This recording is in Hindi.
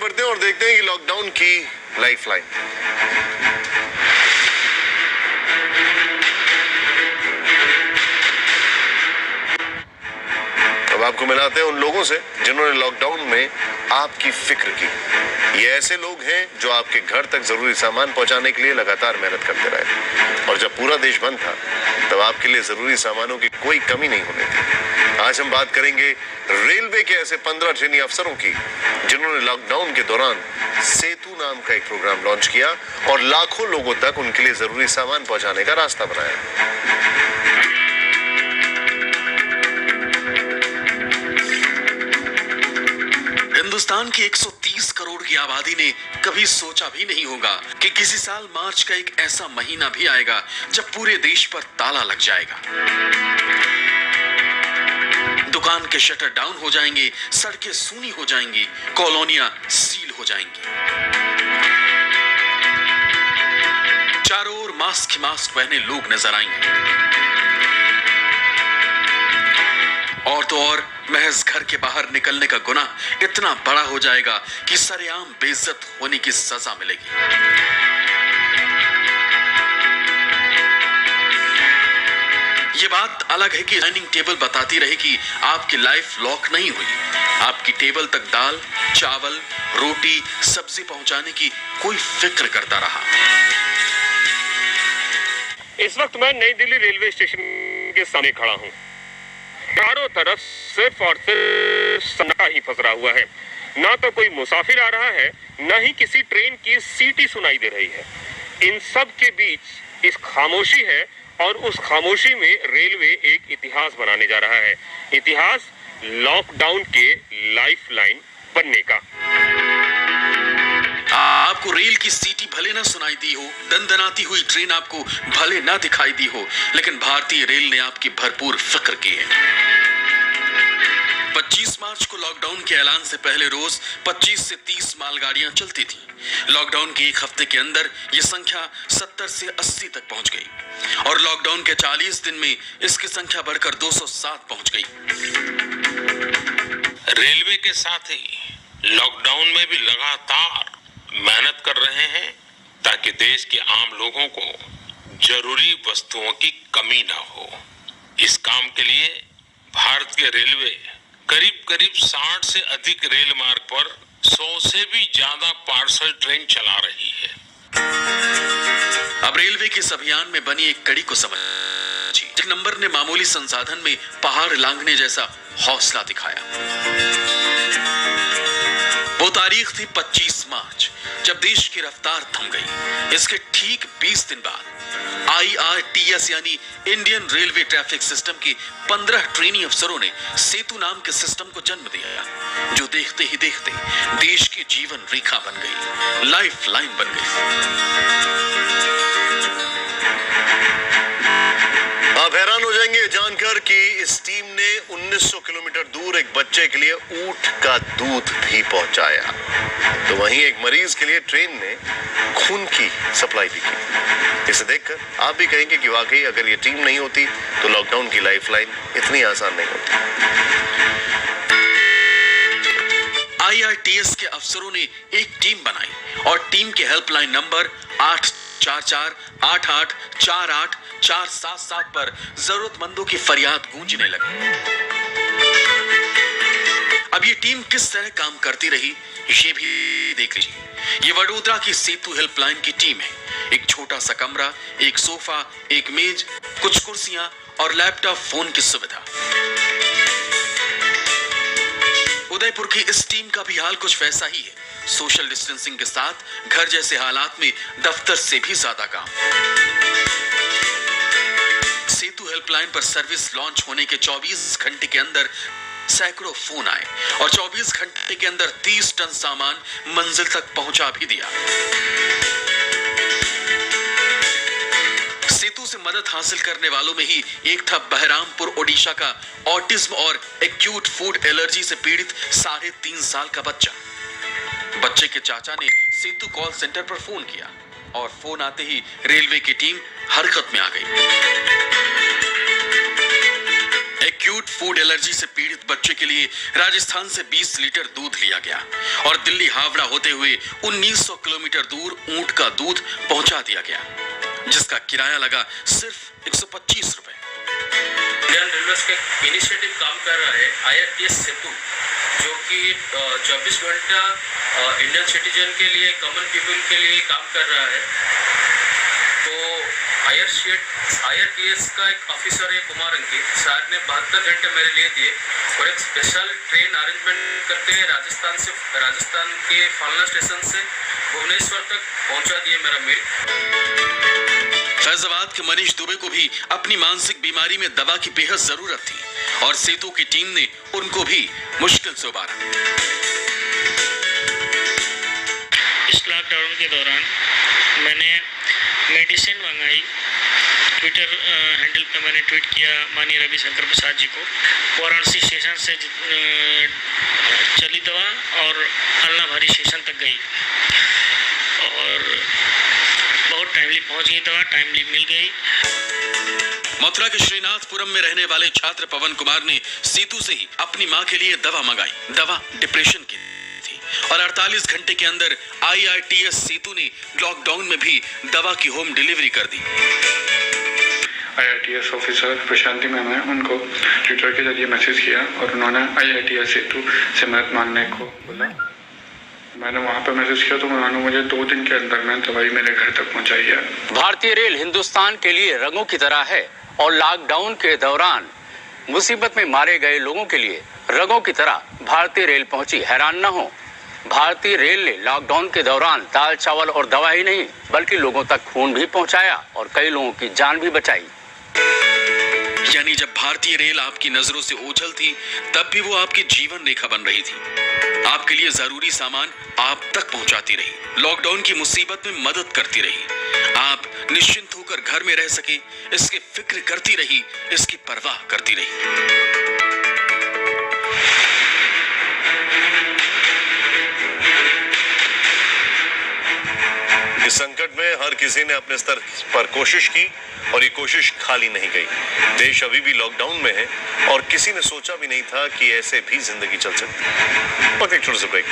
बढ़ते हैं और देखते हैं कि लॉकडाउन की लाइफलाइन। अब आपको मिलाते हैं उन लोगों से जिन्होंने लॉकडाउन में आपकी फिक्र की। ये ऐसे लोग हैं जो आपके घर तक जरूरी सामान पहुंचाने के लिए लगातार मेहनत करते रहे, और जब पूरा देश बंद था तब आपके लिए जरूरी सामानों की कोई कमी नहीं होनी थी। आज हम बात करेंगे रेलवे के ऐसे 15 ट्रेनी अफसरों की जिन्होंने लॉकडाउन के दौरान सेतु नाम का एक प्रोग्राम लॉन्च किया और लाखों लोगों तक उनके लिए जरूरी सामान पहुंचाने का रास्ता बनाया। हिंदुस्तान की 130 करोड़ की आबादी ने कभी सोचा भी नहीं होगा कि किसी साल मार्च का एक ऐसा महीना भी आएगा जब पूरे देश पर ताला लग जाएगा। दुकान के शटर डाउन हो जाएंगे, सड़कें सूनी हो जाएंगी, कॉलोनियां सील हो जाएंगी। चारों ओर मास्क पहने लोग नजर आएंगे, और तो और महज घर के बाहर निकलने का गुनाह इतना बड़ा हो जाएगा कि सरेआम बेइज्जत होने की सजा मिलेगी। ये बात अलग है कि डाइनिंग टेबल बताती रहे कि आपकी लाइफ लॉक नहीं हुई, आपकी टेबल तक दाल, चावल, रोटी, सब्जी पहुंचाने की कोई फिक्र करता रहा। इस वक्त मैं नई दिल्ली रेलवे स्टेशन के सामने खड़ा हूँ। चारों तरफ सिर्फ और सिर्फ सन्नाटा ही पसरा हुआ है। ना तो कोई मुसाफिर आ रहा है, न ही किसी ट्रेन की सीटी सुनाई दे रही है। इन सब के बीच इस खामोशी है, और उस खामोशी में रेलवे एक इतिहास बनाने जा रहा है। इतिहास लॉकडाउन के लाइफलाइन बनने का। आपको रेल की सीटी भले ना सुनाई दी हो, दनदनाती हुई ट्रेन आपको भले ना दिखाई दी हो, लेकिन भारतीय रेल ने आपकी भरपूर फिक्र की है। 25 मार्च को लॉकडाउन के ऐलान से पहले रोज 25 से 30 मालगाड़ियां चलती थी। लॉकडाउन के एक हफ्ते के अंदर ये संख्या 70 से 80 तक पहुंच गई, और लॉकडाउन के 40 दिन में इसकी संख्या बढ़कर 207 पहुंच गई। रेलवे के साथ ही लॉकडाउन में भी लगातार मेहनत कर रहे हैं ताकि देश के आम लोगों को जरूरी वस्तुओं की कमी ना हो। इस काम के लिए भारत के रेलवे करीब 60 से अधिक रेल मार्ग पर 100 से भी ज्यादा पार्सल ट्रेन चला रही है। अब रेलवे के इस अभियान में बनी एक कड़ी को समझिए। एक नंबर ने मामूली संसाधन में पहाड़ लांघने जैसा हौसला दिखाया। वो तारीख थी 25 मार्च, जब देश की रफ्तार थम गई। इसके ठीक 20 दिन बाद IRTS यानी इंडियन रेलवे ट्रैफिक सिस्टम की 15 ट्रेनी अफसरों ने सेतु नाम के सिस्टम को जन्म दिया, जो देखते ही देखते देश की जीवन रेखा बन गई, लाइफ लाइन बन गई। आप हैरान हो जाएंगे जानकर कि इस टीम ने 1900 किलोमीटर दूर एक बच्चे के लिए ऊंट का दूध भी पहुंचाया। तो वहीं एक मरीज के लिए ट्रेन ने खून की सप्लाई भी की। इसे देखकर आप भी कहेंगे कि वाकई अगर ये टीम नहीं होती तो लॉकडाउन की लाइफलाइन इतनी आसान नहीं होती। IRTS के अफसरों ने एक टीम बनाई और टीम के हेल्पलाइन नंबर 844884847 पर जरूरतमंदों की फरियाद गूंजने लगी। अब ये टीम किस तरह काम करती रही ये भी देख लीजिए। ये वडोदरा की सेतु हेल्पलाइन की टीम है। एक छोटा सा कमरा, एक सोफा, एक मेज, कुछ कुर्सियां और लैपटॉप फोन की सुविधा। उदयपुर की इस टीम का भी हाल कुछ वैसा ही है। सोशल डिस्टेंसिंग के साथ घर जैसे हालात में दफ्तर से भी ज्यादा काम। सेतु हेल्पलाइन पर सर्विस लॉन्च होने के 24 घंटे के अंदर सैकड़ों फोन आए और 24 घंटे के अंदर 30 टन सामान मंजिल तक पहुंचा भी दिया। सेतु से मदद हासिल करने वालों में ही एक था बहरामपुर ओडिशा का ऑटिज्म और एक्यूट फूड एलर्जी से पीड़ित 3.5 साल का बच्चा। बच्चे के चाचा ने सेतु कॉल सेंटर पर फोन किया और फोन आते ही रेलवे की टीम हरकत में आ गई। एक्यूट फूड एलर्जी से पीड़ित बच्चे के लिए राजस्थान से 20 लीटर दूध लिया गया और दिल्ली हावड़ा होते हुए 1900 किलोमीटर दूर ऊंट का दूध पहुंचा दिया गया, जिसका किराया लगा सिर्फ 125 रुपए। इंडियन रेलवे का इनिशिएटिव काम कर रहा है IRTS सेतु, जो कि 24 घंटा इंडियन सिटीजन के लिए, कॉमन पीपल के लिए काम कर रहा है। तो IRTS का एक ऑफिसर है कुमार अंकित सर ने 72 घंटे मेरे लिए दिए और एक स्पेशल ट्रेन अरेंजमेंट करते हैं राजस्थान के फालना स्टेशन से भुवनेश्वर तक पहुंचा दिए मेरा मेल। फैजाबाद के मनीष दुबे को भी अपनी मानसिक बीमारी में दवा की बेहद जरूरत थी और सेतु की टीम ने उनको भी मुश्किल से उबारा। इस लॉकडाउन के दौरान मैंने मेडिसिन मंगाई। ट्विटर हैंडल पे मैंने ट्वीट किया माननीय रविशंकर प्रसाद जी को। वाराणसी स्टेशन से चली दवा और अलना भारी स्टेशन तक गई और बहुत टाइमली पहुंच गई दवा, टाइमली मिल गई। मथुरा के श्रीनाथपुरम में रहने वाले छात्र पवन कुमार ने सेतु से ही अपनी मां के लिए दवा मंगाई। दवा डिप्रेशन की थी और 48 घंटे के अंदर IRTS सेतु ने लॉकडाउन में भी दवा की होम डिलीवरी कर दी। IRTS ऑफिसर प्रशांति मैम है, उनको ट्विटर के जरिए मैसेज किया और उन्होंने IRTS सेतु से मदद मांगने को बोला। मैंने वहाँ पे मैसेज किया तो उन्होंने मुझे 2 दिन के अंदर में दवाई मेरे घर तक पहुँचाई है। भारतीय रेल हिंदुस्तान के लिए रंगों की तरह है और लॉकडाउन के दौरान मुसीबत में मारे गए लोगों के लिए रंगों की तरह भारतीय रेल पहुंची। हैरान न हो, भारतीय रेल ने लॉकडाउन के दौरान दाल चावल और दवा ही नहीं बल्कि लोगों तक खून भी पहुंचाया और कई लोगों की जान भी बचाई। यानी जब भारतीय रेल आपकी नजरों से ओझल थी तब भी वो आपकी जीवन रेखा बन रही थी। आपके लिए जरूरी सामान आप तक पहुंचाती रही, लॉकडाउन की मुसीबत में मदद करती रही। आप निश्चिंत होकर घर में रह सके इसकी फिक्र करती रही, इसकी परवाह करती रही। इस संकट में हर किसी ने अपने स्तर पर कोशिश की और ये कोशिश खाली नहीं गई। देश अभी भी लॉकडाउन में है और किसी ने सोचा भी नहीं था कि ऐसे भी जिंदगी चल सकती है। एक छोटे से ब्रेक।